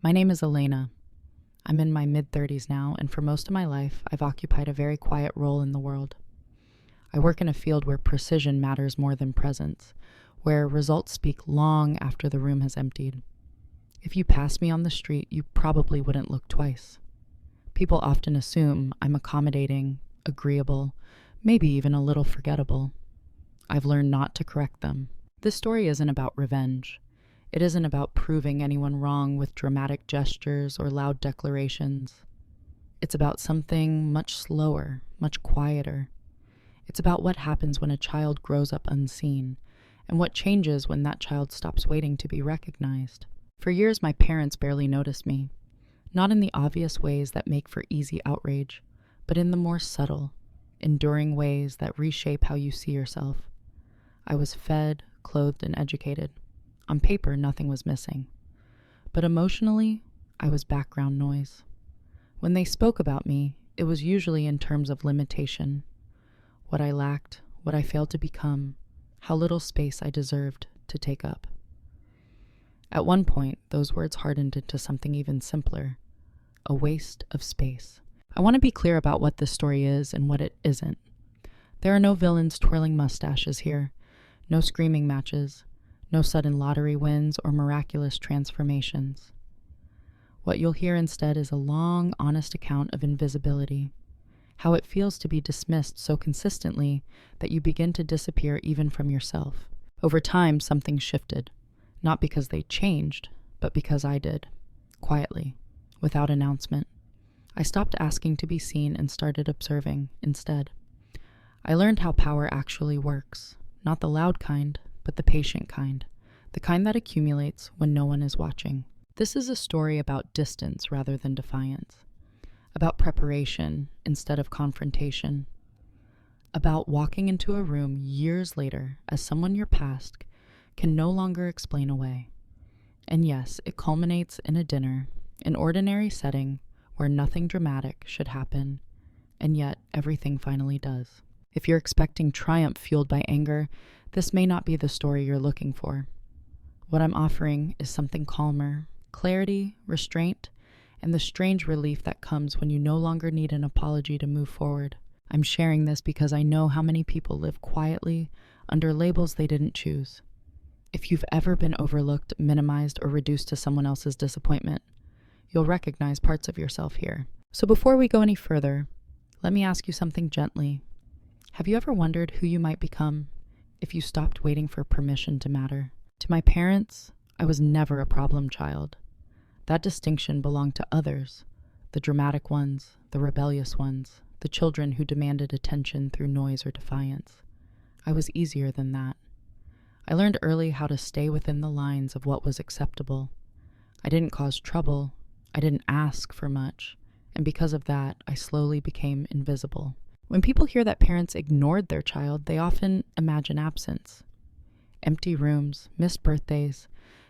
My name is Elena. I'm in my mid-30s now, and for most of my life, I've occupied a very quiet role in the world. I work in a field where precision matters more than presence, where results speak long after the room has emptied. If you passed me on the street, you probably wouldn't look twice. People often assume I'm accommodating, agreeable, maybe even a little forgettable. I've learned not to correct them. This story isn't about revenge. It isn't about proving anyone wrong with dramatic gestures or loud declarations. It's about something much slower, much quieter. It's about what happens when a child grows up unseen, and what changes when that child stops waiting to be recognized. For years, my parents barely noticed me, not in the obvious ways that make for easy outrage, but in the more subtle, enduring ways that reshape how you see yourself. I was fed, clothed, and educated. On paper, nothing was missing. But emotionally, I was background noise. When they spoke about me, it was usually in terms of limitation. What I lacked, what I failed to become, how little space I deserved to take up. At one point, those words hardened into something even simpler: a waste of space. I want to be clear about what this story is and what it isn't. There are no villains twirling mustaches here, no screaming matches, no sudden lottery wins or miraculous transformations. What you'll hear instead is a long, honest account of invisibility, how it feels to be dismissed so consistently that you begin to disappear even from yourself. Over time, something shifted, not because they changed, but because I did, quietly, without announcement. I stopped asking to be seen and started observing instead. I learned how power actually works, not the loud kind, but the patient kind, the kind that accumulates when no one is watching. This is a story about distance rather than defiance, about preparation instead of confrontation, about walking into a room years later as someone your past can no longer explain away. And yes, it culminates in a dinner, an ordinary setting where nothing dramatic should happen, and yet everything finally does. If you're expecting triumph fueled by anger, this may not be the story you're looking for. What I'm offering is something calmer, clarity, restraint, and the strange relief that comes when you no longer need an apology to move forward. I'm sharing this because I know how many people live quietly under labels they didn't choose. If you've ever been overlooked, minimized, or reduced to someone else's disappointment, you'll recognize parts of yourself here. So before we go any further, let me ask you something gently. Have you ever wondered who you might become if you stopped waiting for permission to matter? To my parents, I was never a problem child. That distinction belonged to others, the dramatic ones, the rebellious ones, the children who demanded attention through noise or defiance. I was easier than that. I learned early how to stay within the lines of what was acceptable. I didn't cause trouble, I didn't ask for much, and because of that, I slowly became invisible. When people hear that parents ignored their child, they often imagine absence. Empty rooms, missed birthdays,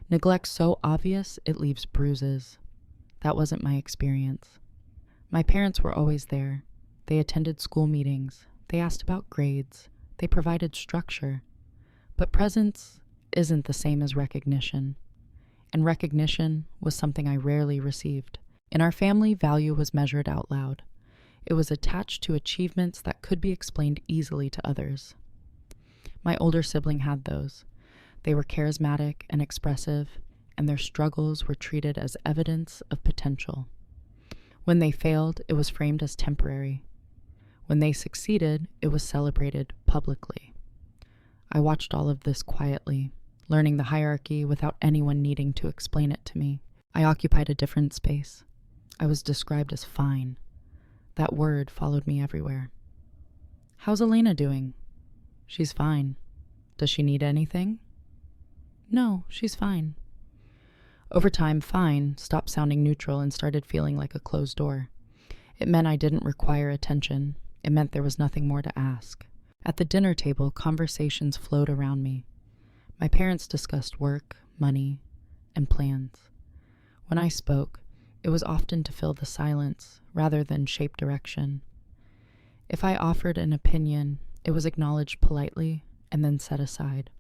neglect so obvious it leaves bruises. That wasn't my experience. My parents were always there. They attended school meetings. They asked about grades. They provided structure. But presence isn't the same as recognition. And recognition was something I rarely received. In our family, value was measured out loud. It was attached to achievements that could be explained easily to others. My older sibling had those. They were charismatic and expressive, and their struggles were treated as evidence of potential. When they failed, it was framed as temporary. When they succeeded, it was celebrated publicly. I watched all of this quietly, learning the hierarchy without anyone needing to explain it to me. I occupied a different space. I was described as fine. That word followed me everywhere. How's Elena doing? She's fine. Does she need anything? No, she's fine. Over time, fine stopped sounding neutral and started feeling like a closed door. It meant I didn't require attention. It meant there was nothing more to ask. At the dinner table, conversations flowed around me. My parents discussed work, money, and plans. When I spoke, it was often to fill the silence rather than shape direction. If I offered an opinion, it was acknowledged politely and then set aside.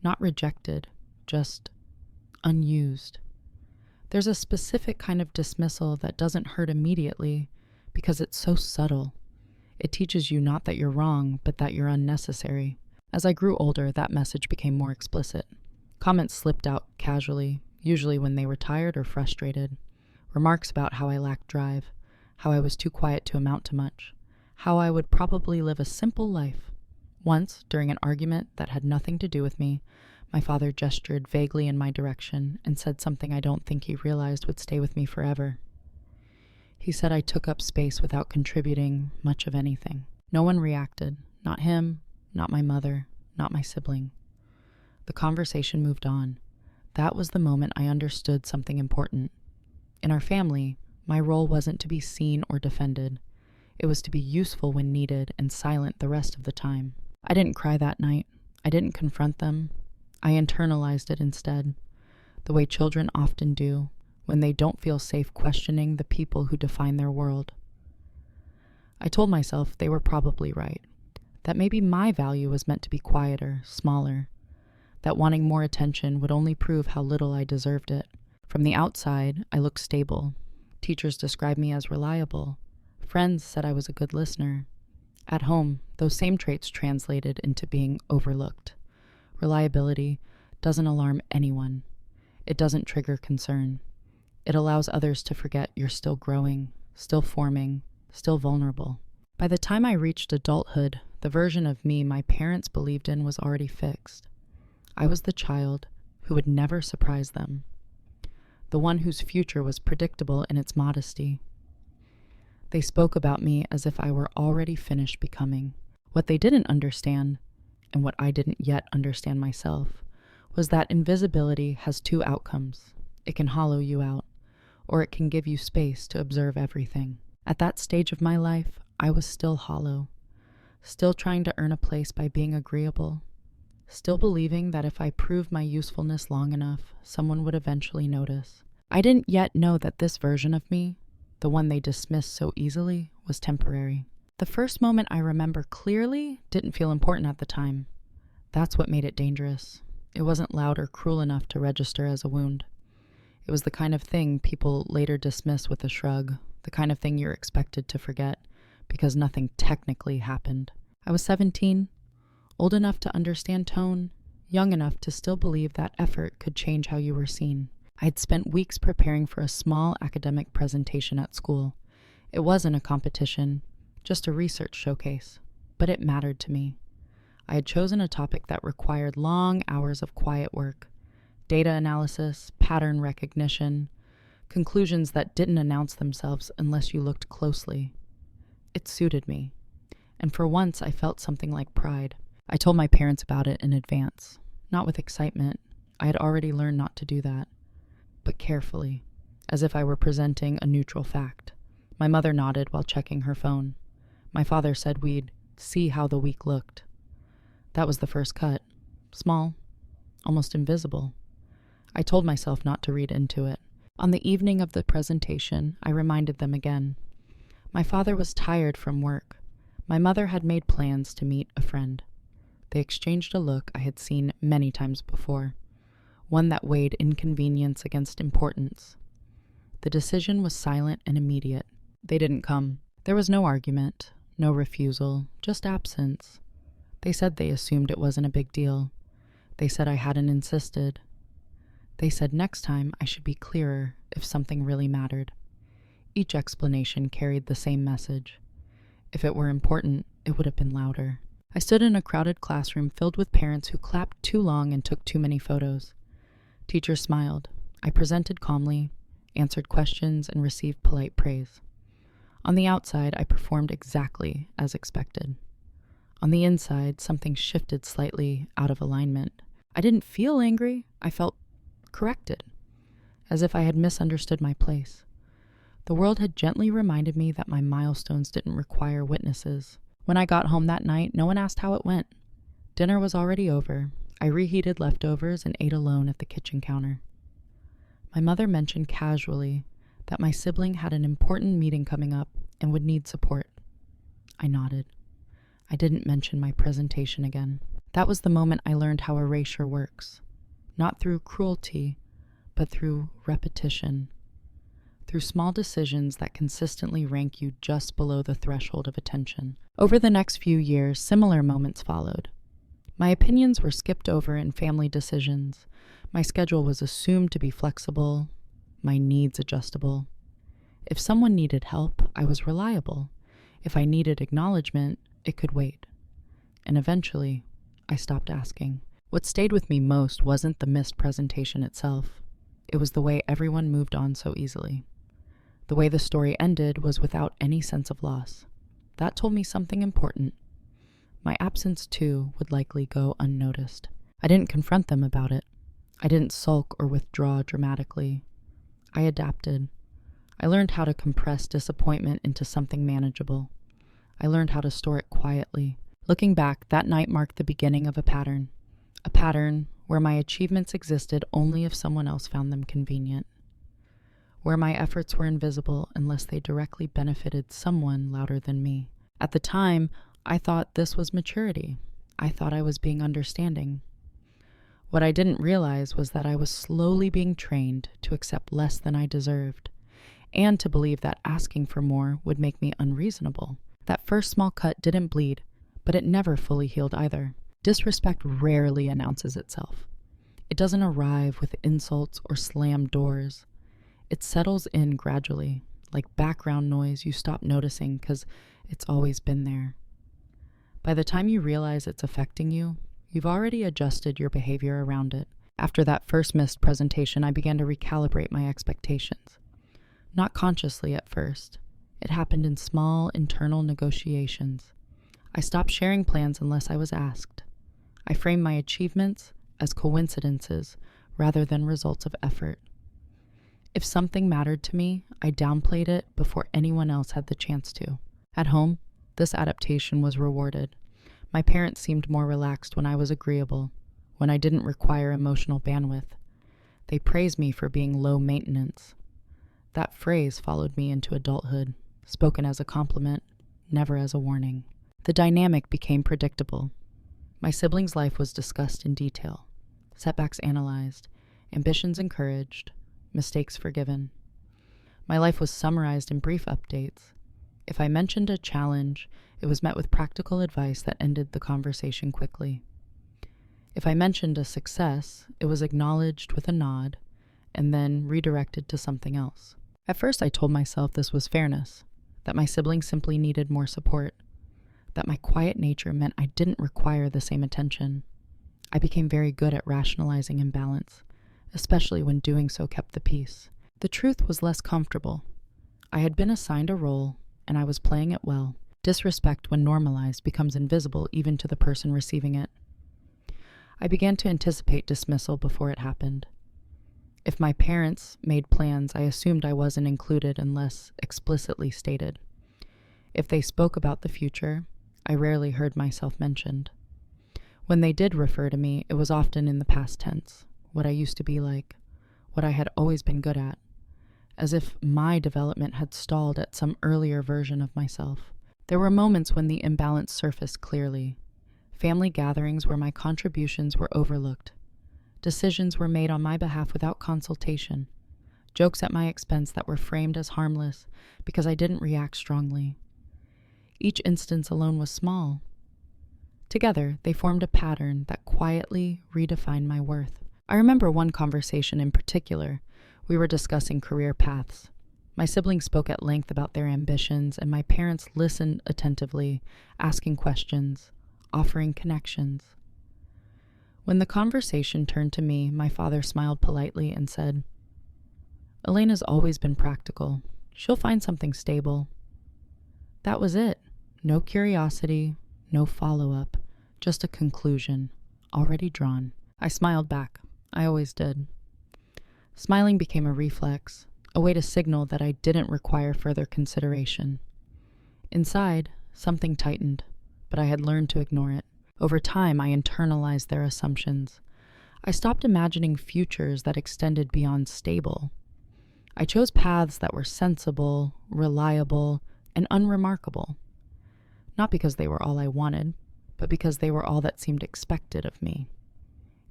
Not rejected, just unused. There's a specific kind of dismissal that doesn't hurt immediately because it's so subtle. It teaches you not that you're wrong, but that you're unnecessary. As I grew older, that message became more explicit. Comments slipped out casually, usually when they were tired or frustrated. Remarks about how I lacked drive, how I was too quiet to amount to much, how I would probably live a simple life. Once, during an argument that had nothing to do with me, my father gestured vaguely in my direction and said something I don't think he realized would stay with me forever. He said I took up space without contributing much of anything. No one reacted. Not him, not my mother, not my sibling. The conversation moved on. That was the moment I understood something important. In our family, my role wasn't to be seen or defended. It was to be useful when needed and silent the rest of the time. I didn't cry that night. I didn't confront them. I internalized it instead, the way children often do when they don't feel safe questioning the people who define their world. I told myself they were probably right, that maybe my value was meant to be quieter, smaller, that wanting more attention would only prove how little I deserved it. From the outside, I looked stable. Teachers described me as reliable. Friends said I was a good listener. At home, those same traits translated into being overlooked. Reliability doesn't alarm anyone. It doesn't trigger concern. It allows others to forget you're still growing, still forming, still vulnerable. By the time I reached adulthood, the version of me my parents believed in was already fixed. I was the child who would never surprise them, the one whose future was predictable in its modesty. They spoke about me as if I were already finished becoming. What they didn't understand, and what I didn't yet understand myself, was that invisibility has two outcomes. It can hollow you out, or it can give you space to observe everything. At that stage of my life, I was still hollow, still trying to earn a place by being agreeable, still believing that if I proved my usefulness long enough, someone would eventually notice. I didn't yet know that this version of me, the one they dismissed so easily, was temporary. The first moment I remember clearly didn't feel important at the time. That's what made it dangerous. It wasn't loud or cruel enough to register as a wound. It was the kind of thing people later dismiss with a shrug, the kind of thing you're expected to forget, because nothing technically happened. I was 17, old enough to understand tone, young enough to still believe that effort could change how you were seen. I'd spent weeks preparing for a small academic presentation at school. It wasn't a competition, just a research showcase, but it mattered to me. I had chosen a topic that required long hours of quiet work, data analysis, pattern recognition, conclusions that didn't announce themselves unless you looked closely. It suited me, and for once I felt something like pride. I told my parents about it in advance, not with excitement. I had already learned not to do that, but carefully, as if I were presenting a neutral fact. My mother nodded while checking her phone. My father said we'd see how the week looked. That was the first cut. Small, almost invisible. I told myself not to read into it. On the evening of the presentation, I reminded them again. My father was tired from work. My mother had made plans to meet a friend. They exchanged a look I had seen many times before, one that weighed inconvenience against importance. The decision was silent and immediate. They didn't come. There was no argument, no refusal, just absence. They said they assumed it wasn't a big deal. They said I hadn't insisted. They said next time I should be clearer if something really mattered. Each explanation carried the same message. If it were important, it would have been louder. I stood in a crowded classroom filled with parents who clapped too long and took too many photos. Teachers smiled. I presented calmly, answered questions, and received polite praise. On the outside, I performed exactly as expected. On the inside, something shifted slightly out of alignment. I didn't feel angry. I felt corrected, as if I had misunderstood my place. The world had gently reminded me that my milestones didn't require witnesses. When I got home that night, no one asked how it went. Dinner was already over. I reheated leftovers and ate alone at the kitchen counter. My mother mentioned casually that my sibling had an important meeting coming up and would need support. I nodded. I didn't mention my presentation again. That was the moment I learned how erasure works. Not through cruelty, but through repetition, through small decisions that consistently rank you just below the threshold of attention. Over the next few years, similar moments followed. My opinions were skipped over in family decisions. My schedule was assumed to be flexible, my needs adjustable. If someone needed help, I was reliable. If I needed acknowledgement, it could wait. And eventually, I stopped asking. What stayed with me most wasn't the missed presentation itself. It was the way everyone moved on so easily. The way the story ended was without any sense of loss. That told me something important. My absence, too, would likely go unnoticed. I didn't confront them about it. I didn't sulk or withdraw dramatically. I adapted. I learned how to compress disappointment into something manageable. I learned how to store it quietly. Looking back, that night marked the beginning of a pattern where my achievements existed only if someone else found them convenient, where my efforts were invisible unless they directly benefited someone louder than me. At the time, I thought this was maturity. I thought I was being understanding. What I didn't realize was that I was slowly being trained to accept less than I deserved, and to believe that asking for more would make me unreasonable. That first small cut didn't bleed, but it never fully healed either. Disrespect rarely announces itself. It doesn't arrive with insults or slammed doors. It settles in gradually, like background noise you stop noticing because it's always been there. By the time you realize it's affecting you, you've already adjusted your behavior around it. After that first missed presentation, I began to recalibrate my expectations. Not consciously at first. It happened in small internal negotiations. I stopped sharing plans unless I was asked. I framed my achievements as coincidences rather than results of effort. If something mattered to me, I downplayed it before anyone else had the chance to. At home, this adaptation was rewarded. My parents seemed more relaxed when I was agreeable, when I didn't require emotional bandwidth. They praised me for being low maintenance. That phrase followed me into adulthood, spoken as a compliment, never as a warning. The dynamic became predictable. My siblings' life was discussed in detail, setbacks analyzed, ambitions encouraged, mistakes forgiven. My life was summarized in brief updates. If I mentioned a challenge, it was met with practical advice that ended the conversation quickly. If I mentioned a success, it was acknowledged with a nod and then redirected to something else. At first, I told myself this was fairness, that my siblings simply needed more support, that my quiet nature meant I didn't require the same attention. I became very good at rationalizing imbalance, especially when doing so kept the peace. The truth was less comfortable. I had been assigned a role, and I was playing it well. Disrespect, when normalized, becomes invisible even to the person receiving it. I began to anticipate dismissal before it happened. If my parents made plans, I assumed I wasn't included unless explicitly stated. If they spoke about the future, I rarely heard myself mentioned. When they did refer to me, it was often in the past tense, what I used to be like, what I had always been good at, as if my development had stalled at some earlier version of myself. There were moments when the imbalance surfaced clearly. Family gatherings where my contributions were overlooked. Decisions were made on my behalf without consultation. Jokes at my expense that were framed as harmless because I didn't react strongly. Each instance alone was small. Together, they formed a pattern that quietly redefined my worth. I remember one conversation in particular. We were discussing career paths. My siblings spoke at length about their ambitions, and my parents listened attentively, asking questions, offering connections. When the conversation turned to me, my father smiled politely and said, "Elena's always been practical. She'll find something stable." That was it. No curiosity, no follow-up, just a conclusion, already drawn. I smiled back. I always did. Smiling became a reflex, a way to signal that I didn't require further consideration. Inside, something tightened, but I had learned to ignore it. Over time, I internalized their assumptions. I stopped imagining futures that extended beyond stable. I chose paths that were sensible, reliable, and unremarkable. Not because they were all I wanted, but because they were all that seemed expected of me.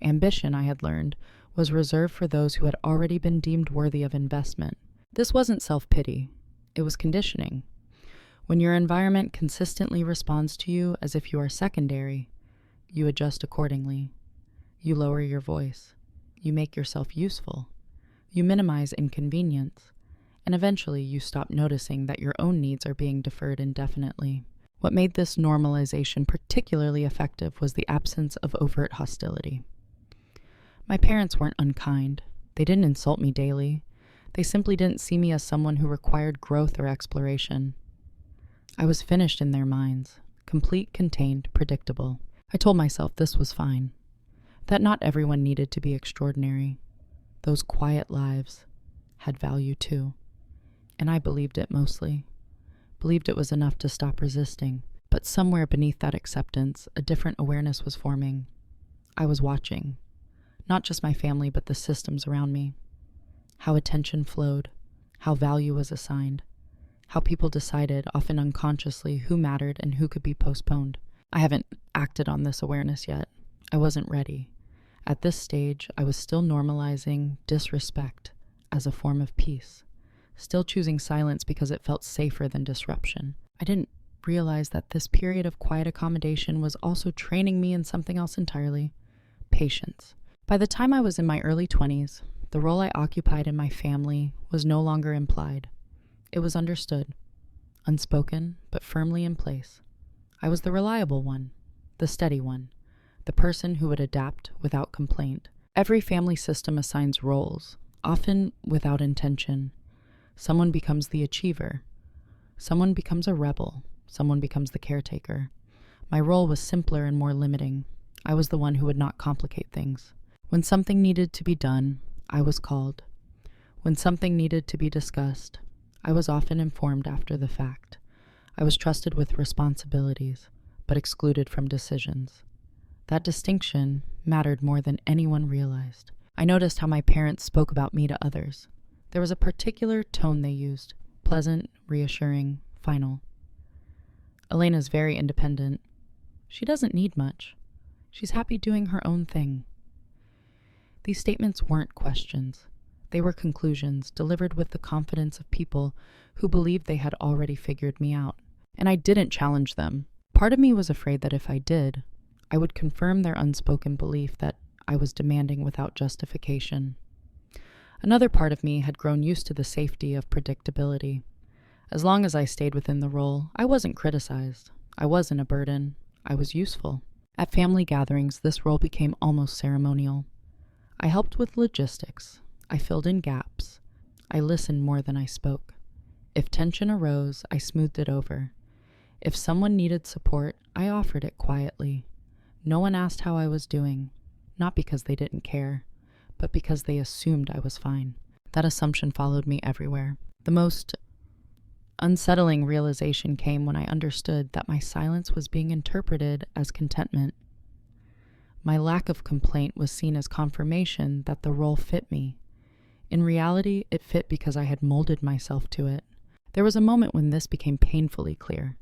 Ambition, I had learned, was reserved for those who had already been deemed worthy of investment. This wasn't self-pity, it was conditioning. When your environment consistently responds to you as if you are secondary, you adjust accordingly. You lower your voice. You make yourself useful. You minimize inconvenience. And eventually you stop noticing that your own needs are being deferred indefinitely. What made this normalization particularly effective was the absence of overt hostility. My parents weren't unkind. They didn't insult me daily. They simply didn't see me as someone who required growth or exploration. I was finished in their minds, complete, contained, predictable. I told myself this was fine, that not everyone needed to be extraordinary. Those quiet lives had value too. And I believed it mostly. Believed it was enough to stop resisting. But somewhere beneath that acceptance, a different awareness was forming. I was watching. Not just my family, but the systems around me. How attention flowed. How value was assigned. How people decided, often unconsciously, who mattered and who could be postponed. I haven't acted on this awareness yet. I wasn't ready. At this stage, I was still normalizing disrespect as a form of peace. Still choosing silence because it felt safer than disruption. I didn't realize that this period of quiet accommodation was also training me in something else entirely: patience. By the time I was in my early 20s, the role I occupied in my family was no longer implied. It was understood, unspoken, but firmly in place. I was the reliable one, the steady one, the person who would adapt without complaint. Every family system assigns roles, often without intention. Someone becomes the achiever. Someone becomes a rebel. Someone becomes the caretaker. My role was simpler and more limiting. I was the one who would not complicate things. When something needed to be done, I was called. When something needed to be discussed, I was often informed after the fact. I was trusted with responsibilities, but excluded from decisions. That distinction mattered more than anyone realized. I noticed how my parents spoke about me to others. There was a particular tone they used: pleasant, reassuring, final. Elena's very independent. She doesn't need much. She's happy doing her own thing. These statements weren't questions. They were conclusions delivered with the confidence of people who believed they had already figured me out. And I didn't challenge them. Part of me was afraid that if I did, I would confirm their unspoken belief that I was demanding without justification. Another part of me had grown used to the safety of predictability. As long as I stayed within the role, I wasn't criticized. I wasn't a burden. I was useful. At family gatherings, this role became almost ceremonial. I helped with logistics. I filled in gaps. I listened more than I spoke. If tension arose, I smoothed it over. If someone needed support, I offered it quietly. No one asked how I was doing, not because they didn't care, but because they assumed I was fine. That assumption followed me everywhere. The most unsettling realization came when I understood that my silence was being interpreted as contentment. My lack of complaint was seen as confirmation that the role fit me. In reality, it fit because I had molded myself to it. There was a moment when this became painfully clear.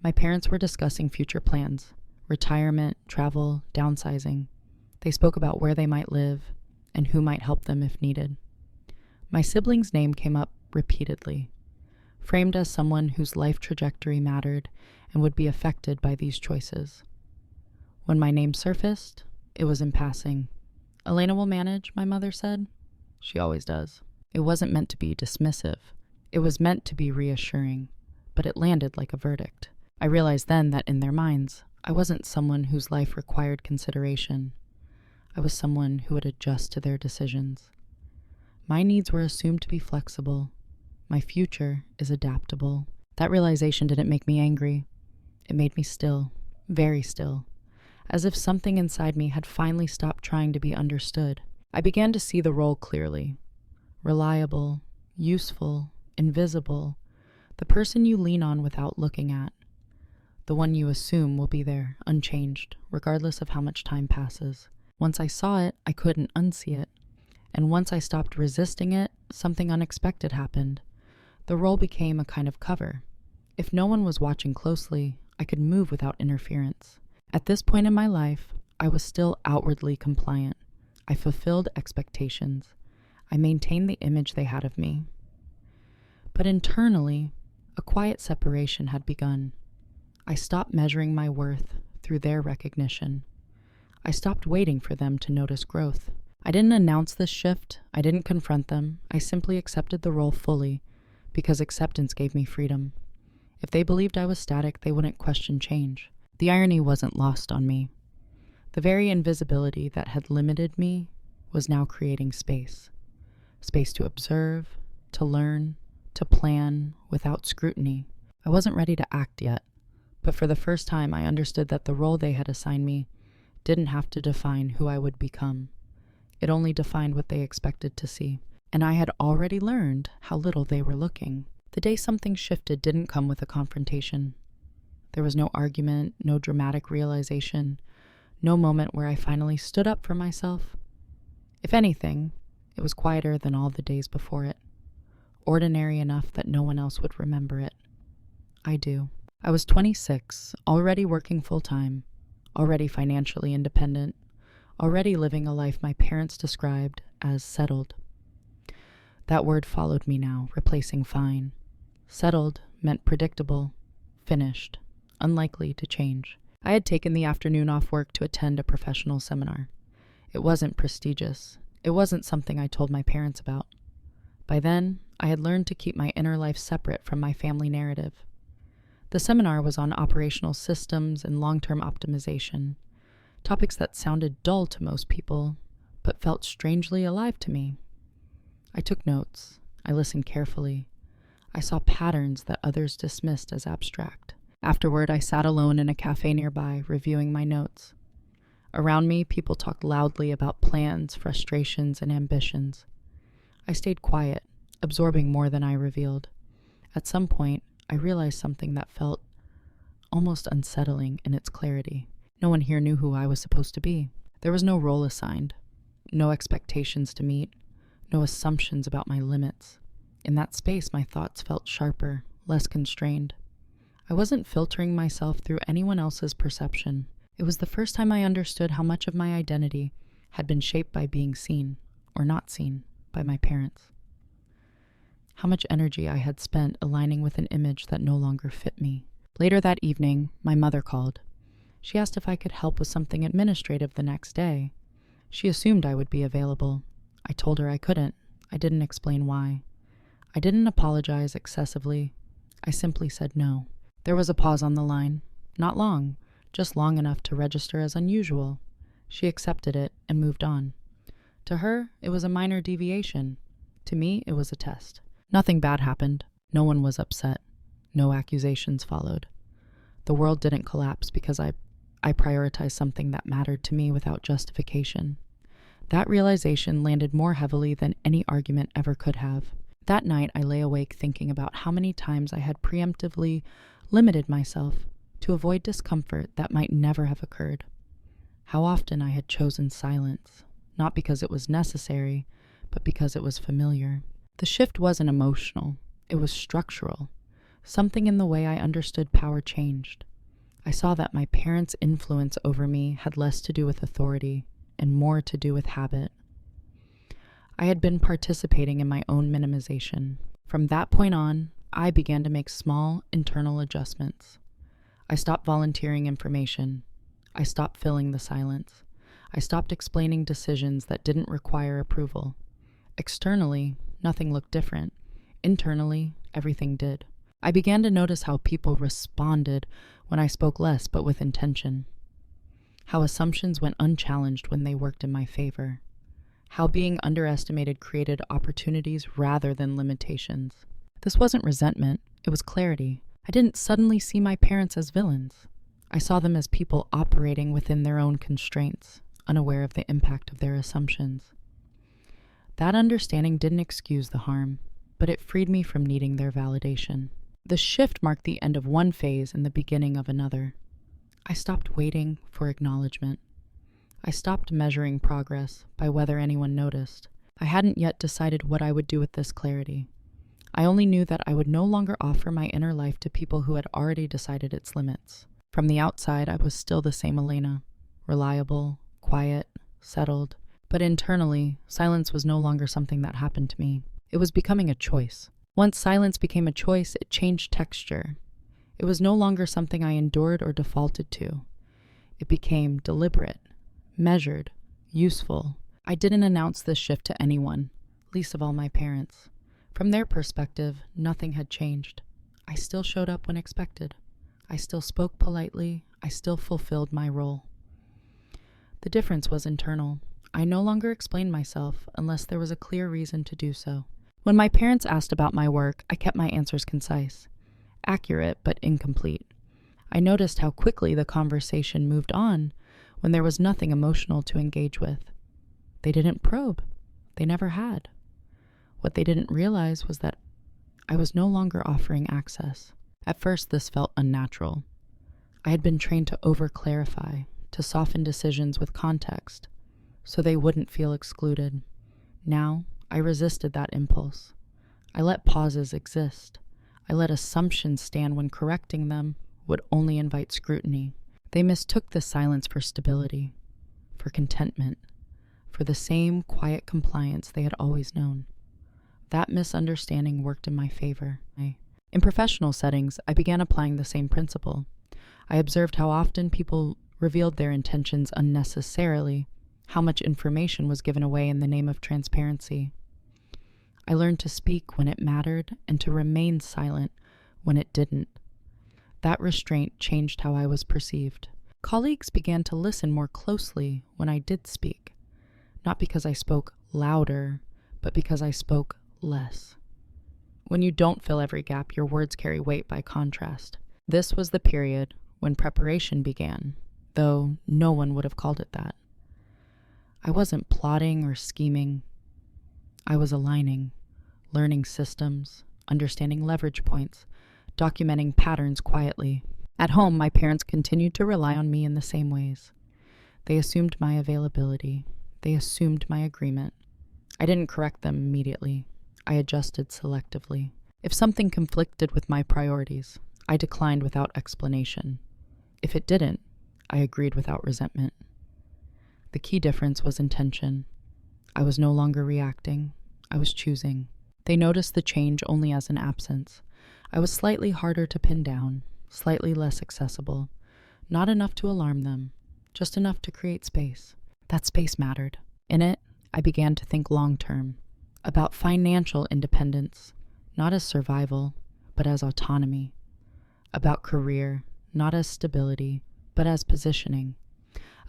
My parents were discussing future plans: retirement, travel, downsizing. They spoke about where they might live and who might help them if needed. My sibling's name came up repeatedly, framed as someone whose life trajectory mattered and would be affected by these choices. When my name surfaced, it was in passing. "Elena will manage," my mother said. She always does. It wasn't meant to be dismissive. It was meant to be reassuring, but it landed like a verdict. I realized then that in their minds, I wasn't someone whose life required consideration. I was someone who would adjust to their decisions. My needs were assumed to be flexible. My future is adaptable. That realization didn't make me angry. It made me still, very still, as if something inside me had finally stopped trying to be understood. I began to see the role clearly. Reliable, useful, invisible, the person you lean on without looking at. The one you assume will be there, unchanged, regardless of how much time passes. Once I saw it, I couldn't unsee it. And once I stopped resisting it, something unexpected happened. The role became a kind of cover. If no one was watching closely, I could move without interference. At this point in my life, I was still outwardly compliant. I fulfilled expectations. I maintained the image they had of me. But internally, a quiet separation had begun. I stopped measuring my worth through their recognition. I stopped waiting for them to notice growth. I didn't announce this shift. I didn't confront them. I simply accepted the role fully because acceptance gave me freedom. If they believed I was static, they wouldn't question change. The irony wasn't lost on me. The very invisibility that had limited me was now creating space. Space to observe, to learn, to plan without scrutiny. I wasn't ready to act yet, but for the first time I understood that the role they had assigned me didn't have to define who I would become. It only defined what they expected to see. And I had already learned how little they were looking. The day something shifted didn't come with a confrontation. There was no argument, no dramatic realization, no moment where I finally stood up for myself. If anything, it was quieter than all the days before it. Ordinary enough that no one else would remember it. I do. I was 26, already working full-time, already financially independent, already living a life my parents described as settled. That word followed me now, replacing fine. Settled meant predictable, finished, unlikely to change. I had taken the afternoon off work to attend a professional seminar. It wasn't prestigious. It wasn't something I told my parents about. By then, I had learned to keep my inner life separate from my family narrative. The seminar was on operational systems and long-term optimization, topics that sounded dull to most people, but felt strangely alive to me. I took notes. I listened carefully. I saw patterns that others dismissed as abstract. Afterward, I sat alone in a cafe nearby, reviewing my notes. Around me, people talked loudly about plans, frustrations, and ambitions. I stayed quiet, absorbing more than I revealed. At some point, I realized something that felt almost unsettling in its clarity. No one here knew who I was supposed to be. There was no role assigned, no expectations to meet, no assumptions about my limits. In that space, my thoughts felt sharper, less constrained. I wasn't filtering myself through anyone else's perception. It was the first time I understood how much of my identity had been shaped by being seen, or not seen, by my parents. How much energy I had spent aligning with an image that no longer fit me. Later that evening, my mother called. She asked if I could help with something administrative the next day. She assumed I would be available. I told her I couldn't. I didn't explain why. I didn't apologize excessively. I simply said no. There was a pause on the line. Not long, just long enough to register as unusual. She accepted it and moved on. To her, it was a minor deviation. To me, it was a test. Nothing bad happened. No one was upset. No accusations followed. The world didn't collapse because I prioritized something that mattered to me without justification. That realization landed more heavily than any argument ever could have. That night, I lay awake thinking about how many times I had preemptively limited myself to avoid discomfort that might never have occurred. How often I had chosen silence, not because it was necessary, but because it was familiar. The shift wasn't emotional. It was structural. Something in the way I understood power changed. I saw that my parents' influence over me had less to do with authority and more to do with habit. I had been participating in my own minimization. From that point on, I began to make small internal adjustments. I stopped volunteering information. I stopped filling the silence. I stopped explaining decisions that didn't require approval. Externally, nothing looked different. Internally, everything did. I began to notice how people responded when I spoke less but with intention. How assumptions went unchallenged when they worked in my favor. How being underestimated created opportunities rather than limitations. This wasn't resentment, it was clarity. I didn't suddenly see my parents as villains. I saw them as people operating within their own constraints, unaware of the impact of their assumptions. That understanding didn't excuse the harm, but it freed me from needing their validation. The shift marked the end of one phase and the beginning of another. I stopped waiting for acknowledgement. I stopped measuring progress by whether anyone noticed. I hadn't yet decided what I would do with this clarity. I only knew that I would no longer offer my inner life to people who had already decided its limits. From the outside, I was still the same Elena, reliable, quiet, settled, But internally, silence was no longer something that happened to me. It was becoming a choice. Once silence became a choice, it changed texture. It was no longer something I endured or defaulted to. It became deliberate, measured, useful. I didn't announce this shift to anyone, least of all my parents. From their perspective, nothing had changed. I still showed up when expected. I still spoke politely. I still fulfilled my role. The difference was internal. I no longer explained myself unless there was a clear reason to do so. When my parents asked about my work, I kept my answers concise, accurate but incomplete. I noticed how quickly the conversation moved on when there was nothing emotional to engage with. They didn't probe. They never had. What they didn't realize was that I was no longer offering access. At first, this felt unnatural. I had been trained to over-clarify, to soften decisions with context, so they wouldn't feel excluded. Now, I resisted that impulse. I let pauses exist. I let assumptions stand when correcting them would only invite scrutiny. They mistook this silence for stability, for contentment, for the same quiet compliance they had always known. That misunderstanding worked in my favor. In professional settings, I began applying the same principle. I observed how often people revealed their intentions unnecessarily, how much information was given away in the name of transparency. I learned to speak when it mattered and to remain silent when it didn't. That restraint changed how I was perceived. Colleagues began to listen more closely when I did speak, not because I spoke louder, but because I spoke less. When you don't fill every gap, your words carry weight by contrast. This was the period when preparation began, though no one would have called it that. I wasn't plotting or scheming. I was aligning, learning systems, understanding leverage points, documenting patterns quietly. At home, my parents continued to rely on me in the same ways. They assumed my availability. They assumed my agreement. I didn't correct them immediately. I adjusted selectively. If something conflicted with my priorities, I declined without explanation. If it didn't, I agreed without resentment. The key difference was intention. I was no longer reacting. I was choosing. They noticed the change only as an absence. I was slightly harder to pin down, slightly less accessible. Not enough to alarm them, just enough to create space. That space mattered. In it, I began to think long-term, about financial independence, not as survival, but as autonomy. About career, not as stability, but as positioning.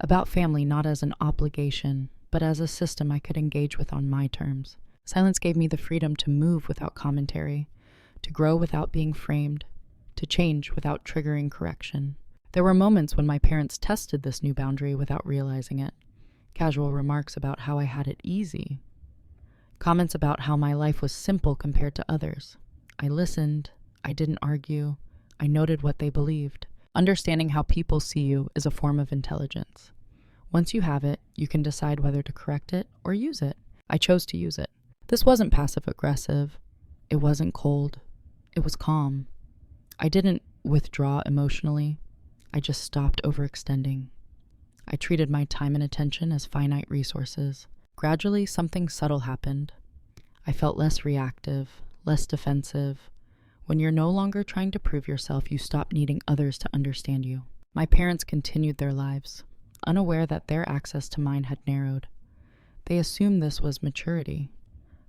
About family, not as an obligation, but as a system I could engage with on my terms. Silence gave me the freedom to move without commentary, to grow without being framed, to change without triggering correction. There were moments when my parents tested this new boundary without realizing it. Casual remarks about how I had it easy. Comments about how my life was simple compared to others. I listened. I didn't argue. I noted what they believed. Understanding how people see you is a form of intelligence. Once you have it, you can decide whether to correct it or use it. I chose to use it. This wasn't passive-aggressive. It wasn't cold. It was calm. I didn't withdraw emotionally. I just stopped overextending. I treated my time and attention as finite resources. Gradually, something subtle happened. I felt less reactive, less defensive. When you're no longer trying to prove yourself, you stop needing others to understand you. My parents continued their lives, unaware that their access to mine had narrowed. They assumed this was maturity,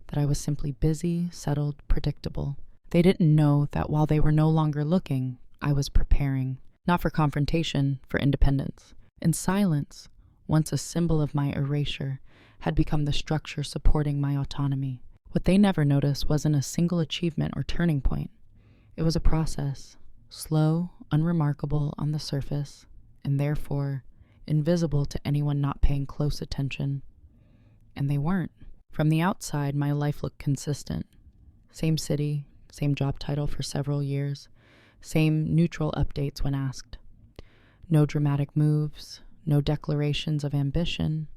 that I was simply busy, settled, predictable. They didn't know that while they were no longer looking, I was preparing, not for confrontation, for independence. In silence, once a symbol of my erasure, had become the structure supporting my autonomy. What they never noticed wasn't a single achievement or turning point. It was a process, slow, unremarkable on the surface, and therefore invisible to anyone not paying close attention. And they weren't. From the outside, my life looked consistent. Same city, same job title for several years, same neutral updates when asked. No dramatic moves, no declarations of ambition.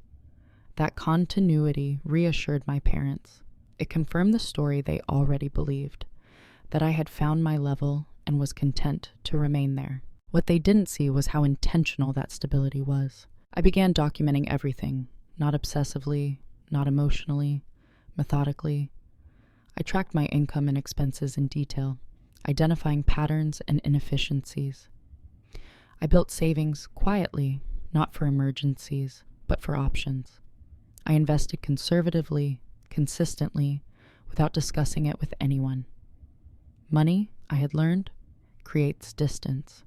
That continuity reassured my parents. It confirmed the story they already believed, that I had found my level and was content to remain there. What they didn't see was how intentional that stability was. I began documenting everything, not obsessively, not emotionally, methodically. I tracked my income and expenses in detail, identifying patterns and inefficiencies. I built savings quietly, not for emergencies, but for options. I invested conservatively, consistently, without discussing it with anyone. Money, I had learned, creates distance.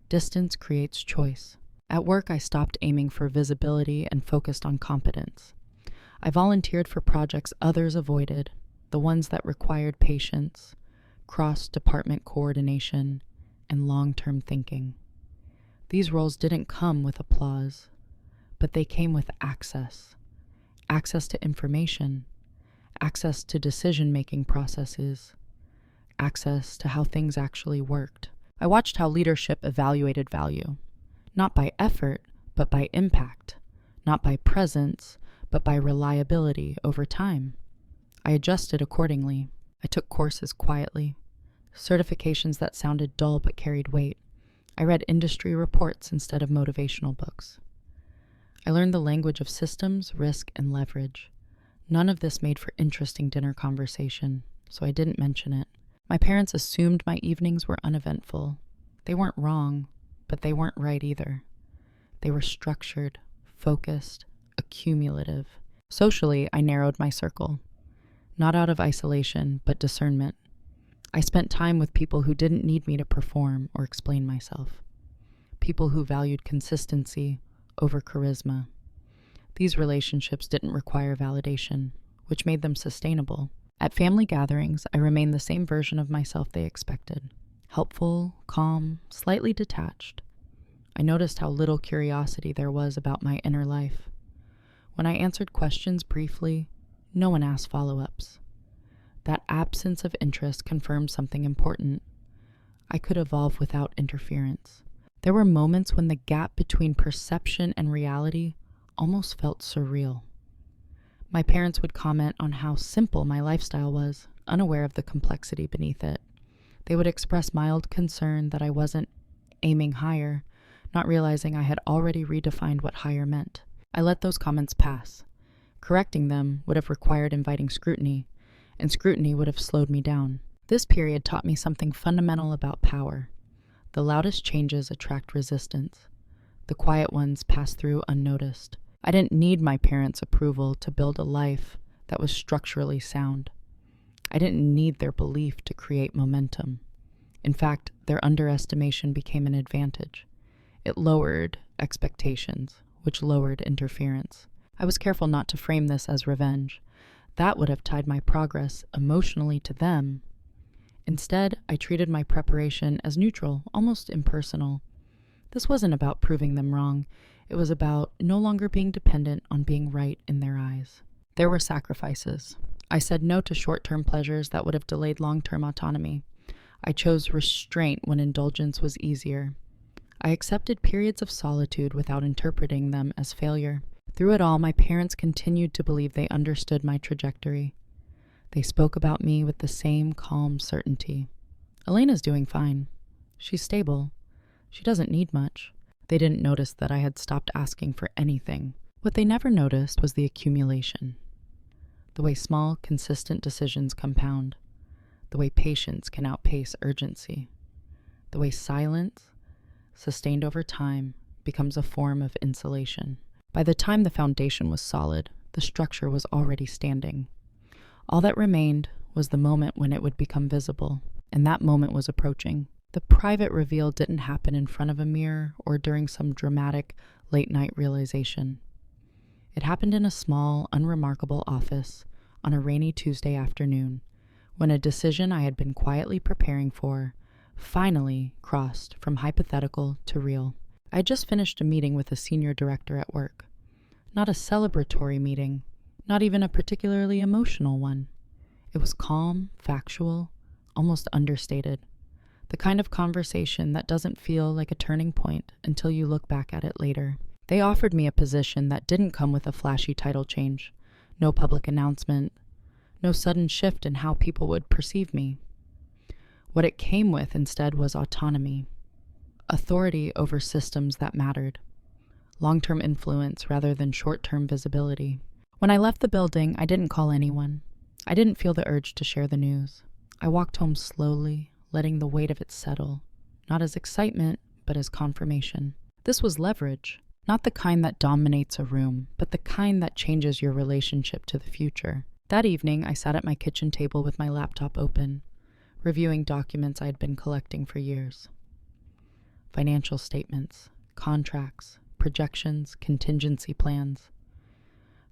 Distance creates choice. At work, I stopped aiming for visibility and focused on competence. I volunteered for projects others avoided, the ones that required patience, cross-department coordination, and long-term thinking. These roles didn't come with applause, but they came with access. Access to information, access to decision-making processes, access to how things actually worked. I watched how leadership evaluated value, not by effort, but by impact, not by presence, but by reliability over time. I adjusted accordingly. I took courses quietly, certifications that sounded dull but carried weight. I read industry reports instead of motivational books. I learned the language of systems, risk, and leverage. None of this made for interesting dinner conversation, so I didn't mention it. My parents assumed my evenings were uneventful. They weren't wrong, but they weren't right either. They were structured, focused, accumulative. Socially, I narrowed my circle. Not out of isolation, but discernment. I spent time with people who didn't need me to perform or explain myself. People who valued consistency over charisma. These relationships didn't require validation, which made them sustainable. At family gatherings, I remained the same version of myself they expected. Helpful, calm, slightly detached. I noticed how little curiosity there was about my inner life. When I answered questions briefly, no one asked follow-ups. That absence of interest confirmed something important. I could evolve without interference. There were moments when the gap between perception and reality almost felt surreal. My parents would comment on how simple my lifestyle was, unaware of the complexity beneath it. They would express mild concern that I wasn't aiming higher, not realizing I had already redefined what higher meant. I let those comments pass. Correcting them would have required inviting scrutiny, and scrutiny would have slowed me down. This period taught me something fundamental about power. The loudest changes attract resistance. The quiet ones pass through unnoticed. I didn't need my parents' approval to build a life that was structurally sound. I didn't need their belief to create momentum. In fact, their underestimation became an advantage. It lowered expectations, which lowered interference. I was careful not to frame this as revenge. That would have tied my progress emotionally to them. Instead, I treated my preparation as neutral, almost impersonal. This wasn't about proving them wrong. It was about no longer being dependent on being right in their eyes. There were sacrifices. I said no to short-term pleasures that would have delayed long-term autonomy. I chose restraint when indulgence was easier. I accepted periods of solitude without interpreting them as failure. Through it all, my parents continued to believe they understood my trajectory. They spoke about me with the same calm certainty. Elena's doing fine. She's stable. She doesn't need much. They didn't notice that I had stopped asking for anything. What they never noticed was the accumulation. The way small, consistent decisions compound. The way patience can outpace urgency. The way silence, sustained over time, becomes a form of insulation. By the time the foundation was solid, the structure was already standing. All that remained was the moment when it would become visible, and that moment was approaching. The private reveal didn't happen in front of a mirror or during some dramatic late-night realization. It happened in a small, unremarkable office on a rainy Tuesday afternoon, when a decision I had been quietly preparing for finally crossed from hypothetical to real. I had just finished a meeting with a senior director at work. Not a celebratory meeting, not even a particularly emotional one. It was calm, factual, almost understated. The kind of conversation that doesn't feel like a turning point until you look back at it later. They offered me a position that didn't come with a flashy title change, no public announcement, no sudden shift in how people would perceive me. What it came with instead was autonomy, authority over systems that mattered, long-term influence rather than short-term visibility. When I left the building, I didn't call anyone. I didn't feel the urge to share the news. I walked home slowly, letting the weight of it settle, not as excitement, but as confirmation. This was leverage, not the kind that dominates a room, but the kind that changes your relationship to the future. That evening, I sat at my kitchen table with my laptop open, reviewing documents I had been collecting for years. Financial statements, contracts, projections, contingency plans.